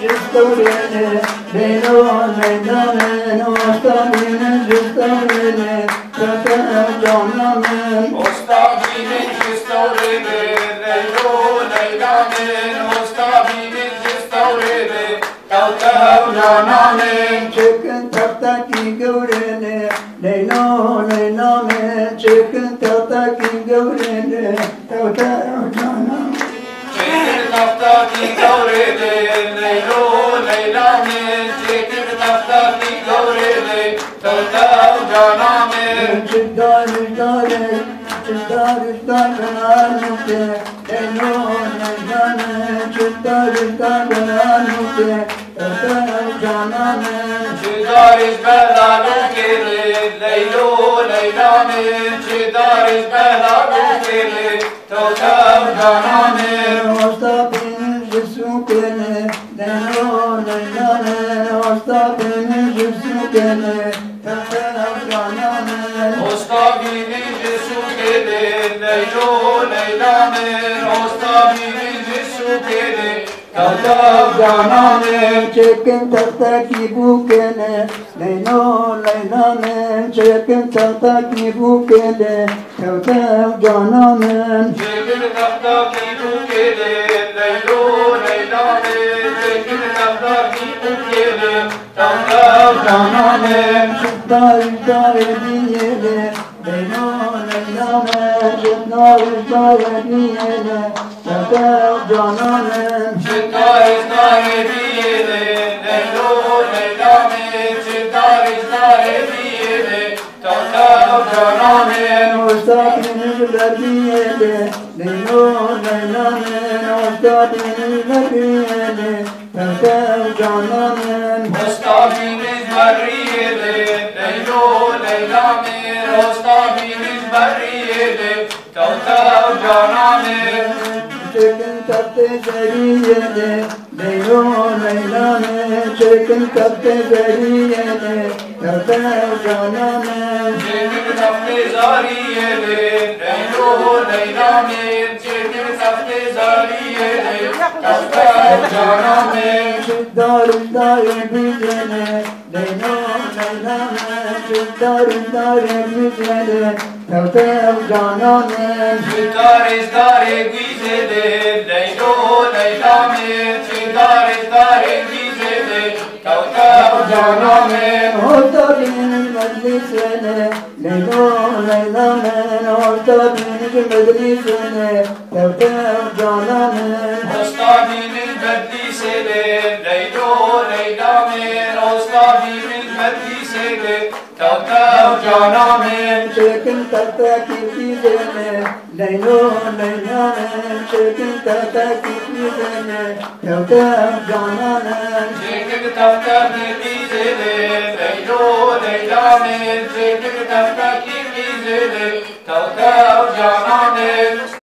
جستوريني ليلو ليلامن وستابين جستوريني كتاب جانامن وستابين جستوريني ليلو ليلامن وستابين جستوريني كتاب جانامن Çıkın tahtaki gövreni Leylo leylamen Çıkın tahtaki gövreni Tevtev canım Çekir taftaki gavredi Leylo leylamin Çekir taftaki gavredi Tevtev canamin Çıddar üzdare Çıddar üzdar benanuke Leylo leylamen Çıddar üzdar benanuke Tevtev canımın Çidariz belalu kiri Leylo leylamin Çidariz belalu kiri Tevtev canamin Ostapin Jesukene Leylo leylamen Ostapin Jesukene Tevtev canımın Ostabini Jesu kiri Leylo leylamin Ostabini Jesu kiri Tevtev canamin Çekin tahtaki bukene Leylo leylamen Çekin tahtaki bukene Tevtev canımın Çekir taftaki bukeli Leylo leylamin Çekir taftaki bukeli Tevtev canamin Çıddar üzdar ediyele Leylo leylamen Çıddar üzdar ediyele Tevtev canımın Çidariz nareviyeli Leylo leylamin Çidariz nareviyeli Tevtev canamin Ostapiniz verdiyele Leylo leylamen Ostapiniz verdiyele Tevtev canımın Ostabiniz berriyeli Leylo leylamin Ostabiniz berriyeli Tevtev canamin Çekin tahtı zariyene Leylo leylamen Çekin tahtı zariyene Tevtev canımın Çekir taftı zariyeli Leylo leylamin Çekir taftı zariyeli Tevtev canamin Çıddar üzdar bizene Leylo leylamen Çıddar üzdar bizene Tevtev canımın Çidariz dare güzeli Leylo leylamin Çidariz dare güzeli Tevtev canamin Ostapiniz meclisene Leylo leylamen Ostapiniz meclisene Tevtev canımın Ostabiniz bedliseli Leylo leylamin Ostabiniz bedliseli Tevtev canamin Çekin tahtaki bizene Leylo leylamen Çekin tahtaki bizene Tevtev canımın Çekir taftaki güzeli Leylo leylamin Çekir taftaki güzeli Tevtev canamin